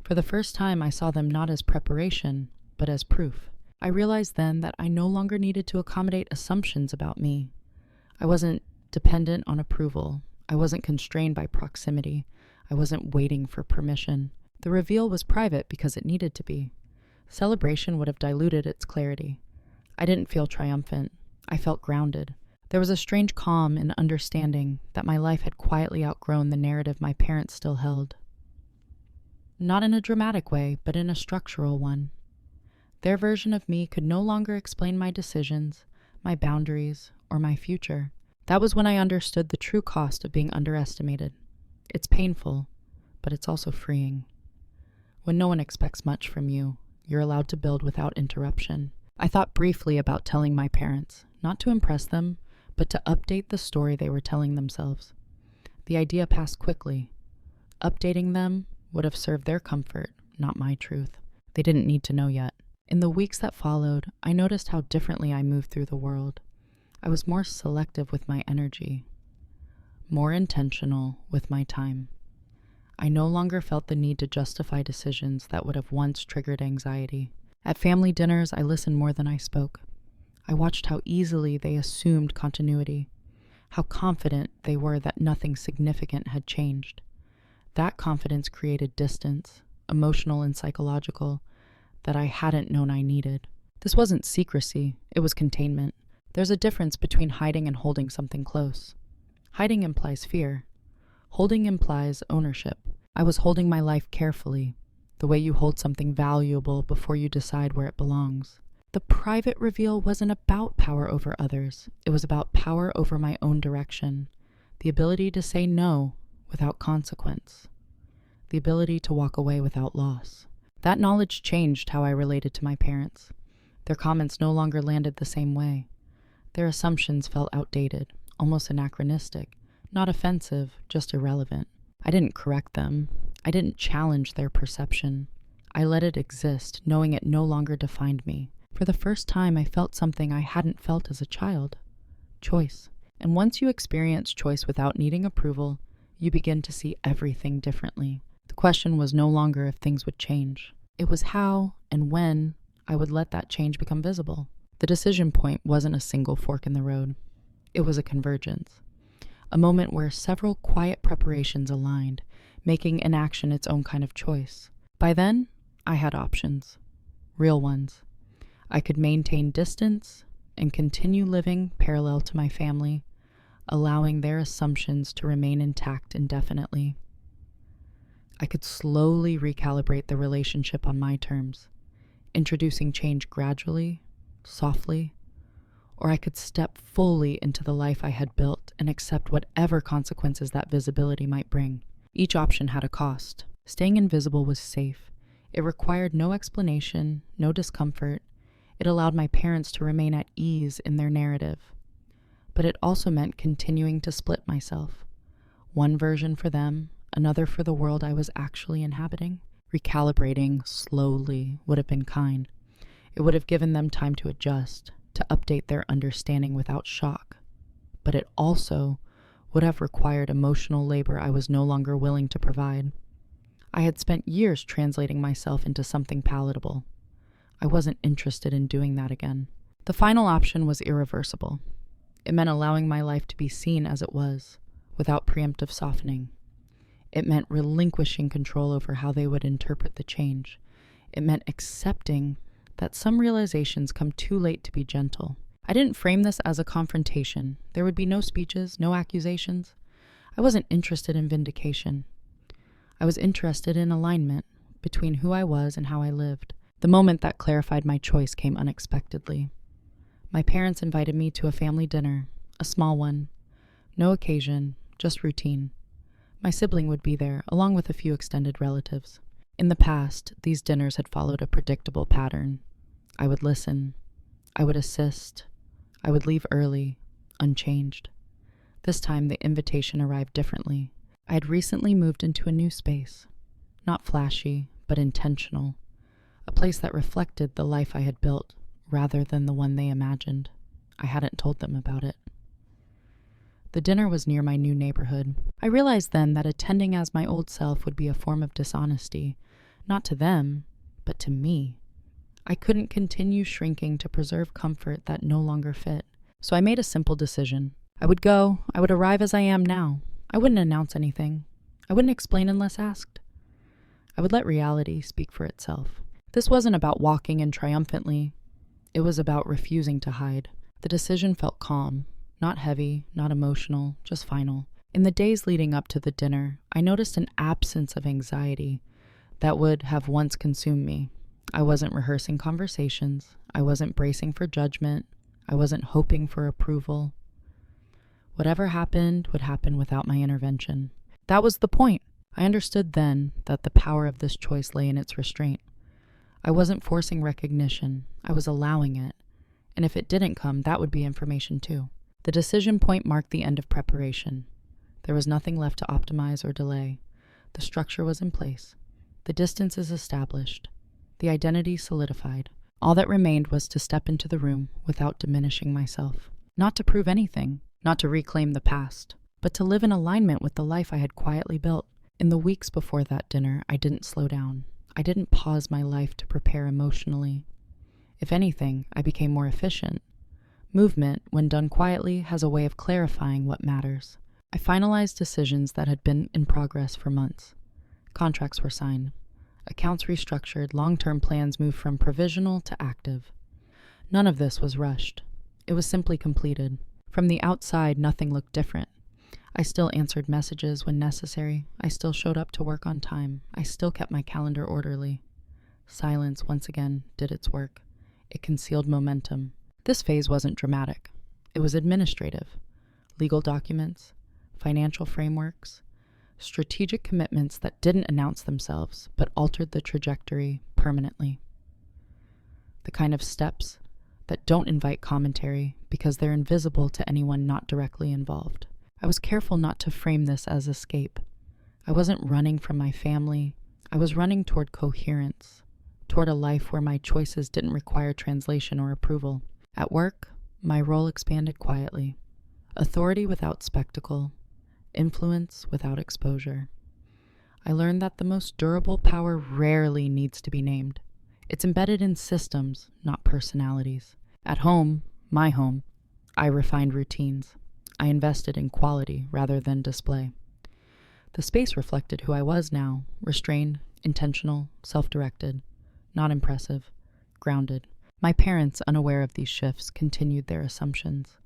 For the first time, I saw them not as preparation, but as proof. I realized then that I no longer needed to accommodate assumptions about me. I wasn't dependent on approval. I wasn't constrained by proximity. I wasn't waiting for permission. The reveal was private because it needed to be. Celebration would have diluted its clarity. I didn't feel triumphant. I felt grounded. There was a strange calm in understanding that my life had quietly outgrown the narrative my parents still held. Not in a dramatic way, but in a structural one. Their version of me could no longer explain my decisions, my boundaries, or my future. That was when I understood the true cost of being underestimated. It's painful, but it's also freeing. When no one expects much from you, you're allowed to build without interruption. I thought briefly about telling my parents, not to impress them, but to update the story they were telling themselves. The idea passed quickly. Updating them would have served their comfort, not my truth. They didn't need to know yet. In the weeks that followed, I noticed how differently I moved through the world. I was more selective with my energy, more intentional with my time. I no longer felt the need to justify decisions that would have once triggered anxiety. At family dinners, I listened more than I spoke. I watched how easily they assumed continuity, how confident they were that nothing significant had changed. That confidence created distance, emotional and psychological, that I hadn't known I needed. This wasn't secrecy, it was containment. There's a difference between hiding and holding something close. Hiding implies fear. Holding implies ownership. I was holding my life carefully, the way you hold something valuable before you decide where it belongs. The private reveal wasn't about power over others. It was about power over my own direction, the ability to say no without consequence, the ability to walk away without loss. That knowledge changed how I related to my parents. Their comments no longer landed the same way. Their assumptions felt outdated, almost anachronistic, not offensive, just irrelevant. I didn't correct them. I didn't challenge their perception. I let it exist, knowing it no longer defined me. For the first time, I felt something I hadn't felt as a child. Choice. And once you experience choice without needing approval, you begin to see everything differently. The question was no longer if things would change. It was how and when I would let that change become visible. The decision point wasn't a single fork in the road. It was a convergence. A moment where several quiet preparations aligned, making inaction its own kind of choice. By then, I had options. Real ones. I could maintain distance and continue living parallel to my family, allowing their assumptions to remain intact indefinitely. I could slowly recalibrate the relationship on my terms, introducing change gradually, softly, or I could step fully into the life I had built and accept whatever consequences that visibility might bring. Each option had a cost. Staying invisible was safe. It required no explanation, no discomfort. It allowed my parents to remain at ease in their narrative. But it also meant continuing to split myself. One version for them, another for the world I was actually inhabiting. Recalibrating slowly would have been kind. It would have given them time to adjust, to update their understanding without shock. But it also would have required emotional labor I was no longer willing to provide. I had spent years translating myself into something palatable. I wasn't interested in doing that again. The final option was irreversible. It meant allowing my life to be seen as it was, without preemptive softening. It meant relinquishing control over how they would interpret the change. It meant accepting that some realizations come too late to be gentle. I didn't frame this as a confrontation. There would be no speeches, no accusations. I wasn't interested in vindication. I was interested in alignment between who I was and how I lived. The moment that clarified my choice came unexpectedly. My parents invited me to a family dinner, a small one. No occasion, just routine. My sibling would be there, along with a few extended relatives. In the past, these dinners had followed a predictable pattern. I would listen. I would assist. I would leave early, unchanged. This time, the invitation arrived differently. I had recently moved into a new space. Not flashy, but intentional. A place that reflected the life I had built, rather than the one they imagined. I hadn't told them about it. The dinner was near my new neighborhood. I realized then that attending as my old self would be a form of dishonesty, not to them, but to me. I couldn't continue shrinking to preserve comfort that no longer fit. So I made a simple decision. I would go, I would arrive as I am now. I wouldn't announce anything. I wouldn't explain unless asked. I would let reality speak for itself. This wasn't about walking in triumphantly. It was about refusing to hide. The decision felt calm, not heavy, not emotional, just final. In the days leading up to the dinner, I noticed an absence of anxiety that would have once consumed me. I wasn't rehearsing conversations. I wasn't bracing for judgment. I wasn't hoping for approval. Whatever happened would happen without my intervention. That was the point. I understood then that the power of this choice lay in its restraint. I wasn't forcing recognition. I was allowing it. And if it didn't come, that would be information too. The decision point marked the end of preparation. There was nothing left to optimize or delay. The structure was in place. The distances established. The identity solidified. All that remained was to step into the room without diminishing myself. Not to prove anything, not to reclaim the past, but to live in alignment with the life I had quietly built. In the weeks before that dinner, I didn't slow down. I didn't pause my life to prepare emotionally. If anything, I became more efficient. Movement, when done quietly, has a way of clarifying what matters. I finalized decisions that had been in progress for months. Contracts were signed. Accounts restructured, long-term plans moved from provisional to active. None of this was rushed. It was simply completed. From the outside, nothing looked different. I still answered messages when necessary. I still showed up to work on time. I still kept my calendar orderly. Silence, once again, did its work. It concealed momentum. This phase wasn't dramatic. It was administrative. Legal documents, financial frameworks, strategic commitments that didn't announce themselves, but altered the trajectory permanently. The kind of steps that don't invite commentary because they're invisible to anyone not directly involved. I was careful not to frame this as escape. I wasn't running from my family. I was running toward coherence, toward a life where my choices didn't require translation or approval. At work, my role expanded quietly. Authority without spectacle, influence without exposure. I learned that the most durable power rarely needs to be named. It's embedded in systems, not personalities. At home, my home, I refined routines. I invested in quality rather than display. The space reflected who I was now, restrained, intentional, self-directed, not impressive, grounded. My parents, unaware of these shifts, continued their assumptions.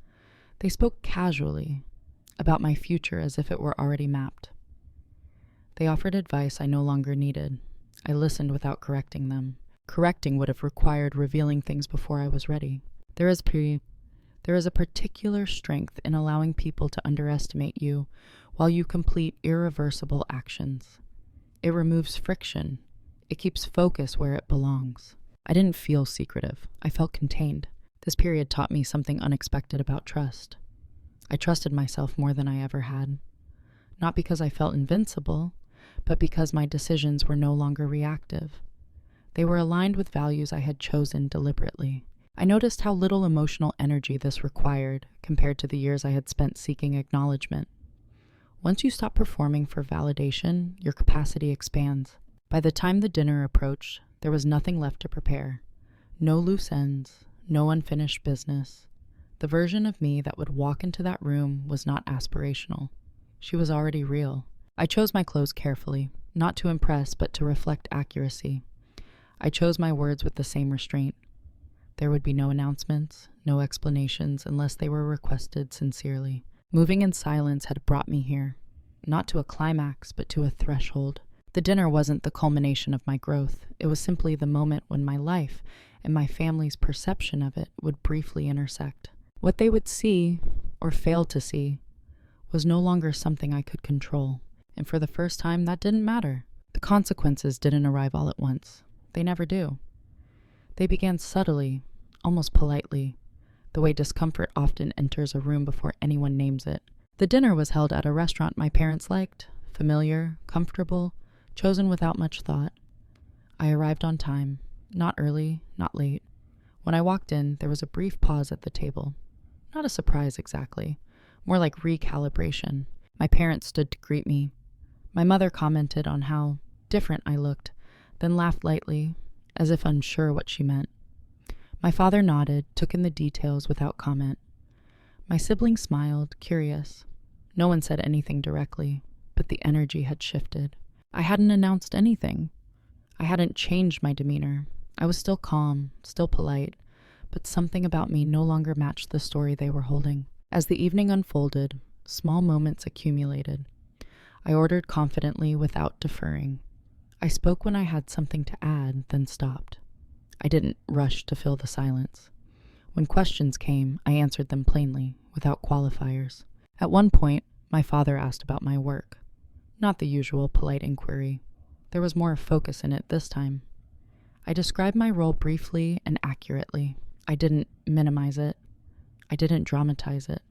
They spoke casually about my future as if it were already mapped. They offered advice I no longer needed. I listened without correcting them. Correcting would have required revealing things before I was ready. There is a particular strength in allowing people to underestimate you while you complete irreversible actions. It removes friction. It keeps focus where it belongs. I didn't feel secretive. I felt contained. This period taught me something unexpected about trust. I trusted myself more than I ever had. Not because I felt invincible, but because my decisions were no longer reactive. They were aligned with values I had chosen deliberately. I noticed how little emotional energy this required compared to the years I had spent seeking acknowledgement. Once you stop performing for validation, your capacity expands. By the time the dinner approached, there was nothing left to prepare. No loose ends, no unfinished business. The version of me that would walk into that room was not aspirational. She was already real. I chose my clothes carefully, not to impress, but to reflect accuracy. I chose my words with the same restraint. There would be no announcements, no explanations unless they were requested sincerely. Moving in silence had brought me here, not to a climax, but to a threshold. The dinner wasn't the culmination of my growth. It was simply the moment when my life and my family's perception of it would briefly intersect. What they would see, or fail to see, was no longer something I could control. And for the first time, that didn't matter. The consequences didn't arrive all at once. They never do. They began subtly, almost politely, the way discomfort often enters a room before anyone names it. The dinner was held at a restaurant my parents liked, familiar, comfortable, chosen without much thought. I arrived on time, not early, not late. When I walked in, there was a brief pause at the table. Not a surprise exactly, more like recalibration. My parents stood to greet me. My mother commented on how different I looked, then laughed lightly, as if unsure what she meant. My father nodded, took in the details without comment. My sibling smiled, curious. No one said anything directly, but the energy had shifted. I hadn't announced anything. I hadn't changed my demeanor. I was still calm, still polite, but something about me no longer matched the story they were holding. As the evening unfolded, small moments accumulated. I ordered confidently without deferring. I spoke when I had something to add, then stopped. I didn't rush to fill the silence. When questions came, I answered them plainly, without qualifiers. At one point, my father asked about my work. Not the usual polite inquiry. There was more focus in it this time. I described my role briefly and accurately. I didn't minimize it. I didn't dramatize it.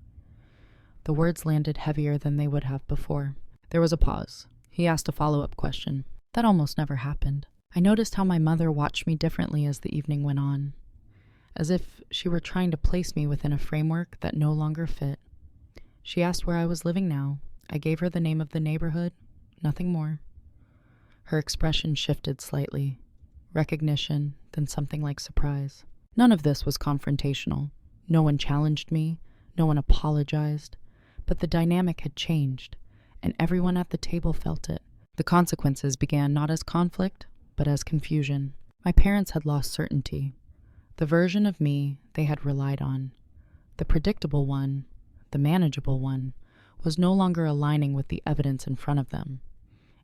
The words landed heavier than they would have before. There was a pause. He asked a follow-up question. That almost never happened. I noticed how my mother watched me differently as the evening went on, as if she were trying to place me within a framework that no longer fit. She asked where I was living now. I gave her the name of the neighborhood, nothing more. Her expression shifted slightly. Recognition, then something like surprise. None of this was confrontational. No one challenged me. No one apologized. But the dynamic had changed, and everyone at the table felt it. The consequences began not as conflict, but as confusion. My parents had lost certainty. The version of me they had relied on, the predictable one, the manageable one, was no longer aligning with the evidence in front of them.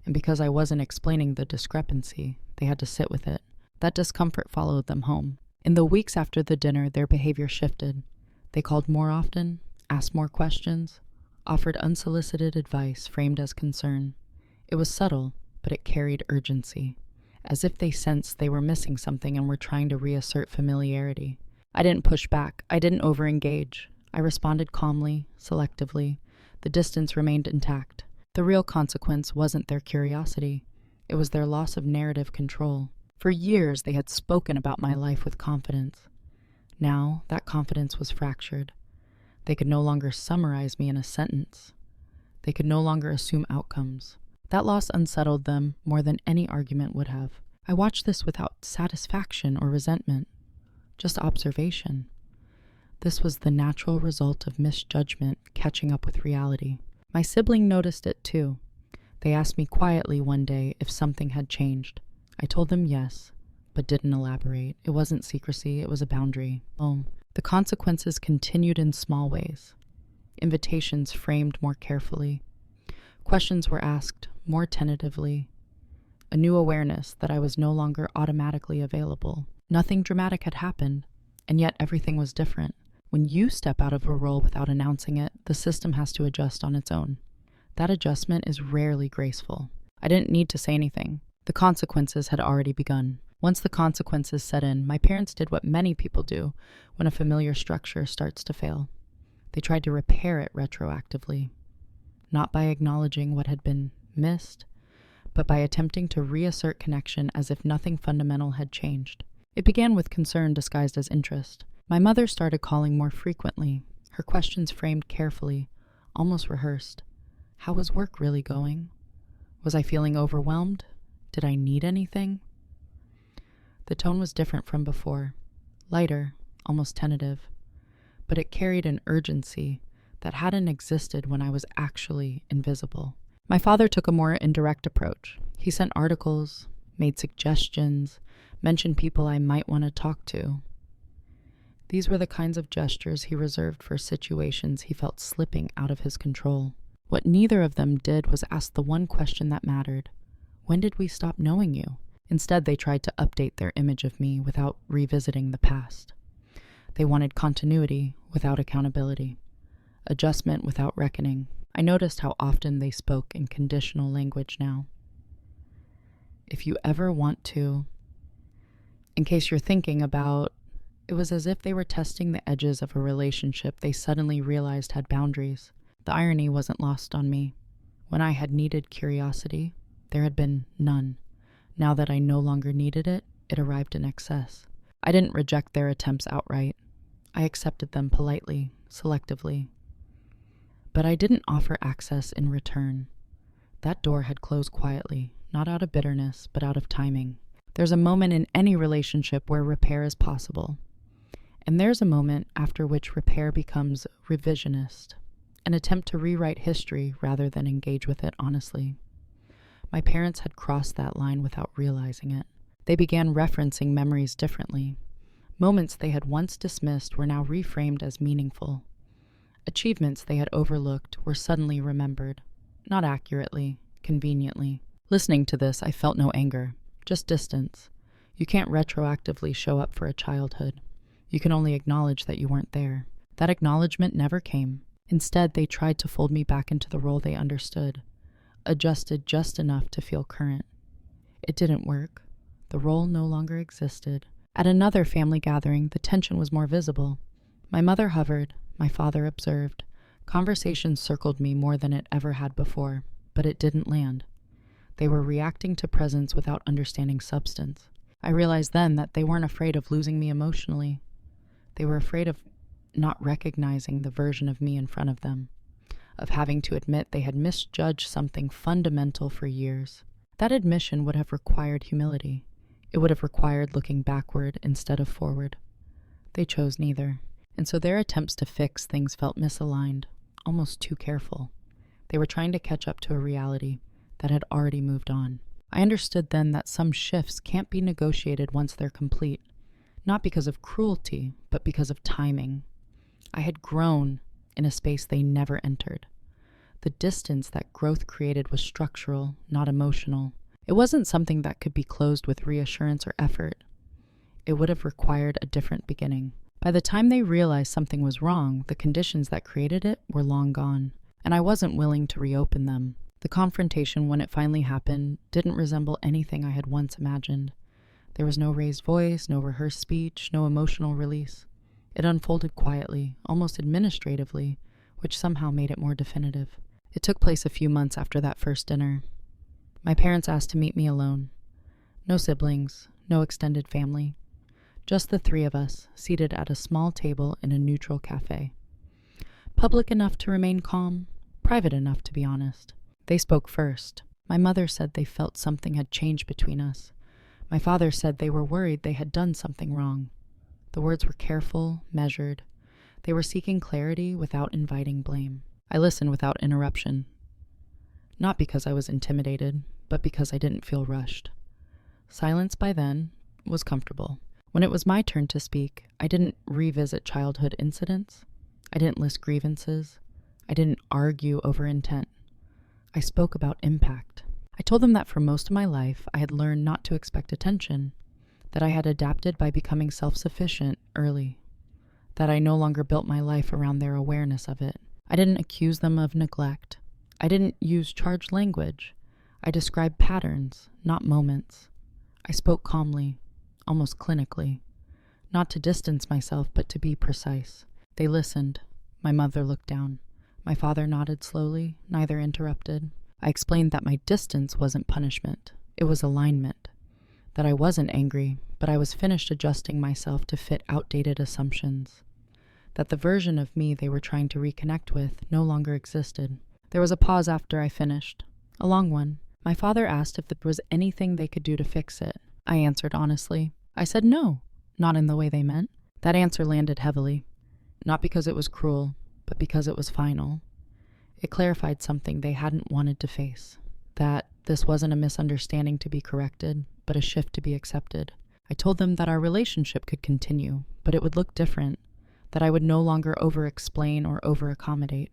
And because I wasn't explaining the discrepancy, they had to sit with it. That discomfort followed them home. In the weeks after the dinner, their behavior shifted. They called more often, asked more questions, offered unsolicited advice framed as concern. It was subtle, but it carried urgency, as if they sensed they were missing something and were trying to reassert familiarity. I didn't push back. I didn't overengage. I responded calmly, selectively. The distance remained intact. The real consequence wasn't their curiosity. It was their loss of narrative control. For years, they had spoken about my life with confidence. Now, that confidence was fractured. They could no longer summarize me in a sentence. They could no longer assume outcomes. That loss unsettled them more than any argument would have. I watched this without satisfaction or resentment, just observation. This was the natural result of misjudgment catching up with reality. My sibling noticed it too. They asked me quietly one day if something had changed. I told them yes, but didn't elaborate. It wasn't secrecy, it was a boundary. The consequences continued in small ways. Invitations framed more carefully. Questions were asked more tentatively. A new awareness that I was no longer automatically available. Nothing dramatic had happened, and yet everything was different. When you step out of a role without announcing it, the system has to adjust on its own. That adjustment is rarely graceful. I didn't need to say anything. The consequences had already begun. Once the consequences set in, my parents did what many people do when a familiar structure starts to fail. They tried to repair it retroactively, not by acknowledging what had been missed, but by attempting to reassert connection as if nothing fundamental had changed. It began with concern disguised as interest. My mother started calling more frequently, her questions framed carefully, almost rehearsed. How was work really going? Was I feeling overwhelmed? Did I need anything? The tone was different from before, lighter, almost tentative, but it carried an urgency that hadn't existed when I was actually invisible. My father took a more indirect approach. He sent articles, made suggestions, mentioned people I might want to talk to. These were the kinds of gestures he reserved for situations he felt slipping out of his control. What neither of them did was ask the one question that mattered. When did we stop knowing you? Instead, they tried to update their image of me without revisiting the past. They wanted continuity without accountability, adjustment without reckoning. I noticed how often they spoke in conditional language now. If you ever want to, in case you're thinking about, it was as if they were testing the edges of a relationship they suddenly realized had boundaries. The irony wasn't lost on me. When I had needed curiosity, there had been none. Now that I no longer needed it, it arrived in excess. I didn't reject their attempts outright. I accepted them politely, selectively. But I didn't offer access in return. That door had closed quietly, not out of bitterness, but out of timing. There's a moment in any relationship where repair is possible. And there's a moment after which repair becomes revisionist, an attempt to rewrite history rather than engage with it honestly. My parents had crossed that line without realizing it. They began referencing memories differently. Moments they had once dismissed were now reframed as meaningful. Achievements they had overlooked were suddenly remembered, not accurately, conveniently. Listening to this, I felt no anger, just distance. You can't retroactively show up for a childhood. You can only acknowledge that you weren't there. That acknowledgement never came. Instead, they tried to fold me back into the role they understood, adjusted just enough to feel current. It didn't work. The role no longer existed. At another family gathering, the tension was more visible. My mother hovered, my father observed. Conversation circled me more than it ever had before, but it didn't land. They were reacting to presence without understanding substance. I realized then that they weren't afraid of losing me emotionally. They were afraid of not recognizing the version of me in front of them, of having to admit they had misjudged something fundamental for years. That admission would have required humility. It would have required looking backward instead of forward. They chose neither, and so their attempts to fix things felt misaligned, almost too careful. They were trying to catch up to a reality that had already moved on. I understood then that some shifts can't be negotiated once they're complete, not because of cruelty, but because of timing. I had grown in a space they never entered. The distance that growth created was structural, not emotional. It wasn't something that could be closed with reassurance or effort. It would have required a different beginning. By the time they realized something was wrong, the conditions that created it were long gone, and I wasn't willing to reopen them. The confrontation, when it finally happened, didn't resemble anything I had once imagined. There was no raised voice, no rehearsed speech, no emotional release. It unfolded quietly, almost administratively, which somehow made it more definitive. It took place a few months after that first dinner. My parents asked to meet me alone. No siblings, no extended family. Just the three of us, seated at a small table in a neutral cafe. Public enough to remain calm, private enough to be honest. They spoke first. My mother said they felt something had changed between us. My father said they were worried they had done something wrong. The words were careful, measured. They were seeking clarity without inviting blame. I listened without interruption. Not because I was intimidated, but because I didn't feel rushed. Silence by then was comfortable. When it was my turn to speak, I didn't revisit childhood incidents. I didn't list grievances. I didn't argue over intent. I spoke about impact. I told them that for most of my life, I had learned not to expect attention, that I had adapted by becoming self-sufficient early, that I no longer built my life around their awareness of it. I didn't accuse them of neglect. I didn't use charged language. I described patterns, not moments. I spoke calmly, almost clinically, not to distance myself, but to be precise. They listened. My mother looked down. My father nodded slowly, neither interrupted. I explained that my distance wasn't punishment. It was alignment. That I wasn't angry, but I was finished adjusting myself to fit outdated assumptions. That the version of me they were trying to reconnect with no longer existed. There was a pause after I finished, a long one. My father asked if there was anything they could do to fix it. I answered honestly. I said no, not in the way they meant. That answer landed heavily, not because it was cruel, but because it was final. It clarified something they hadn't wanted to face, that this wasn't a misunderstanding to be corrected, but a shift to be accepted. I told them that our relationship could continue, but it would look different, that I would no longer over-explain or over-accommodate,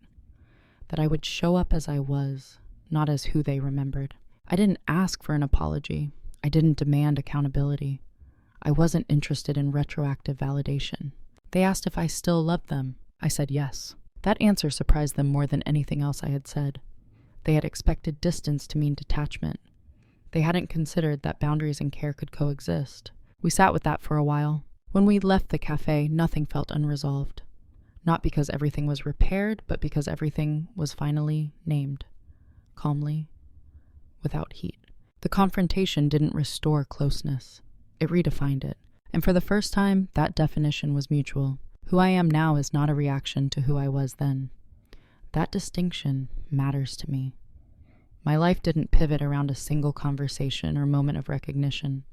that I would show up as I was, not as who they remembered. I didn't ask for an apology. I didn't demand accountability. I wasn't interested in retroactive validation. They asked if I still loved them. I said yes. That answer surprised them more than anything else I had said. They had expected distance to mean detachment. They hadn't considered that boundaries and care could coexist. We sat with that for a while. When we left the cafe, nothing felt unresolved. Not because everything was repaired, but because everything was finally named. Calmly, without heat. The confrontation didn't restore closeness. It redefined it. And for the first time, that definition was mutual. Who I am now is not a reaction to who I was then. That distinction matters to me. My life didn't pivot around a single conversation or moment of recognition.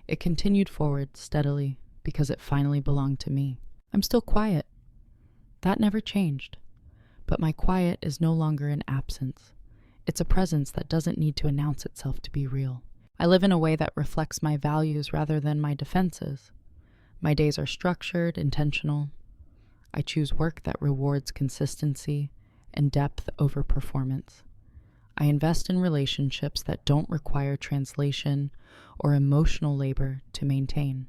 It continued forward steadily because it finally belonged to me. I'm still quiet. That never changed. But my quiet is no longer an absence. It's a presence that doesn't need to announce itself to be real. I live in a way that reflects my values rather than my defenses. My days are structured, intentional. I choose work that rewards consistency and depth over performance. I invest in relationships that don't require translation or emotional labor to maintain.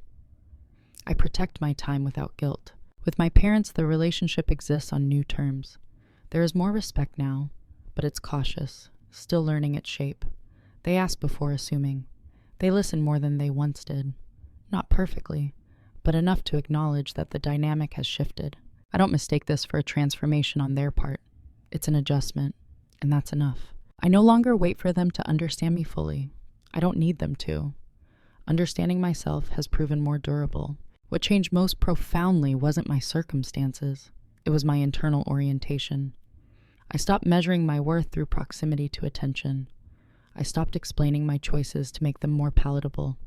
I protect my time without guilt. With my parents, the relationship exists on new terms. There is more respect now, but it's cautious, still learning its shape. They ask before assuming. They listen more than they once did. Not perfectly, but enough to acknowledge that the dynamic has shifted. I don't mistake this for a transformation on their part. It's an adjustment, and that's enough. I no longer wait for them to understand me fully. I don't need them to. Understanding myself has proven more durable. What changed most profoundly wasn't my circumstances. It was my internal orientation. I stopped measuring my worth through proximity to attention. I stopped explaining my choices to make them more palatable.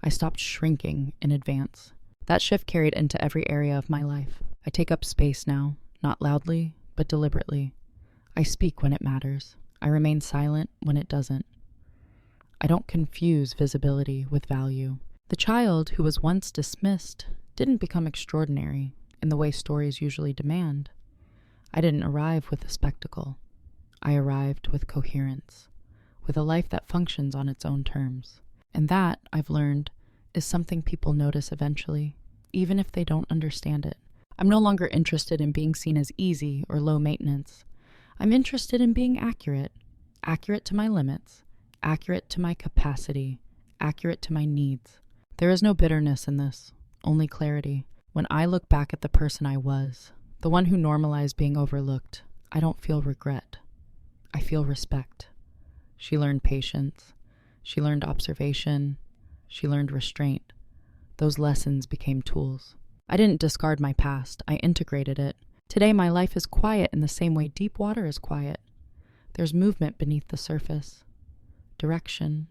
I stopped shrinking in advance. That shift carried into every area of my life. I take up space now, not loudly, but deliberately. I speak when it matters. I remain silent when it doesn't. I don't confuse visibility with value. The child who was once dismissed didn't become extraordinary in the way stories usually demand. I didn't arrive with a spectacle. I arrived with coherence, with a life that functions on its own terms. And that, I've learned, is something people notice eventually, even if they don't understand it. I'm no longer interested in being seen as easy or low maintenance. I'm interested in being accurate to my limits, accurate to my capacity, accurate to my needs. There is no bitterness in this, only clarity. When I look back at the person I was, the one who normalized being overlooked, I don't feel regret. I feel respect. She learned patience. She learned observation. She learned restraint. Those lessons became tools. I didn't discard my past. I integrated it. Today, my life is quiet in the same way deep water is quiet. There's movement beneath the surface, direction,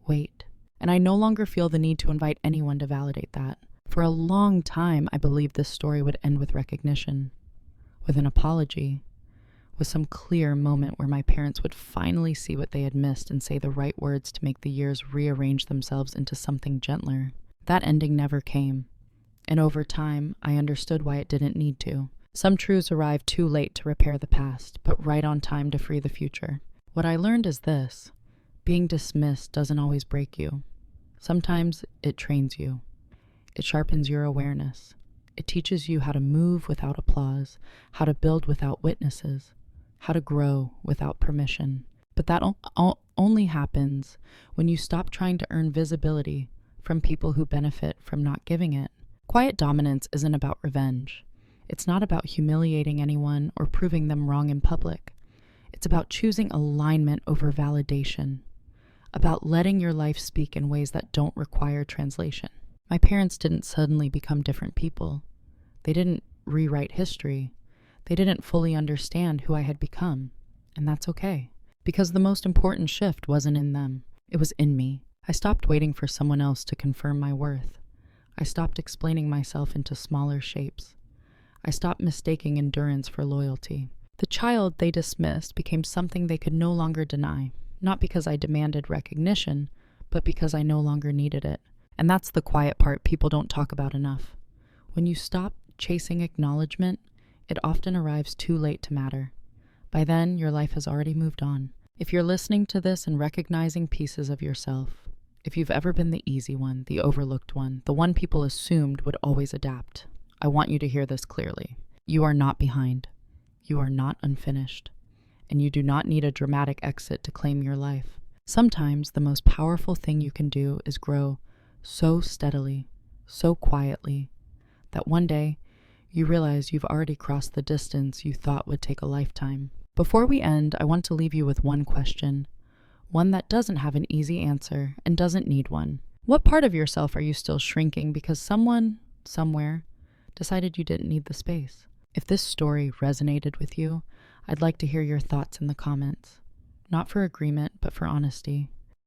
weight, and I no longer feel the need to invite anyone to validate that. For a long time, I believed this story would end with recognition, with an apology, with some clear moment where my parents would finally see what they had missed and say the right words to make the years rearrange themselves into something gentler. That ending never came, and over time, I understood why it didn't need to. Some truths arrive too late to repair the past, but right on time to free the future. What I learned is this: being dismissed doesn't always break you. Sometimes it trains you. It sharpens your awareness. It teaches you how to move without applause, how to build without witnesses, how to grow without permission. But that only happens when you stop trying to earn visibility from people who benefit from not giving it. Quiet dominance isn't about revenge. It's not about humiliating anyone or proving them wrong in public. It's about choosing alignment over validation, about letting your life speak in ways that don't require translation. My parents didn't suddenly become different people. They didn't rewrite history. They didn't fully understand who I had become, and that's okay. Because the most important shift wasn't in them. It was in me. I stopped waiting for someone else to confirm my worth. I stopped explaining myself into smaller shapes. I stopped mistaking endurance for loyalty. The child they dismissed became something they could no longer deny, not because I demanded recognition, but because I no longer needed it. And that's the quiet part people don't talk about enough. When you stop chasing acknowledgement, it often arrives too late to matter. By then, your life has already moved on. If you're listening to this and recognizing pieces of yourself, if you've ever been the easy one, the overlooked one, the one people assumed would always adapt, I want you to hear this clearly. You are not behind. You are not unfinished, and you do not need a dramatic exit to claim your life. Sometimes the most powerful thing you can do is grow so steadily, so quietly, that one day you realize you've already crossed the distance you thought would take a lifetime. Before we end, I want to leave you with one question, one that doesn't have an easy answer and doesn't need one. What part of yourself are you still shrinking because someone, somewhere, decided you didn't need the space? If this story resonated with you, I'd like to hear your thoughts in the comments. Not for agreement, but for honesty.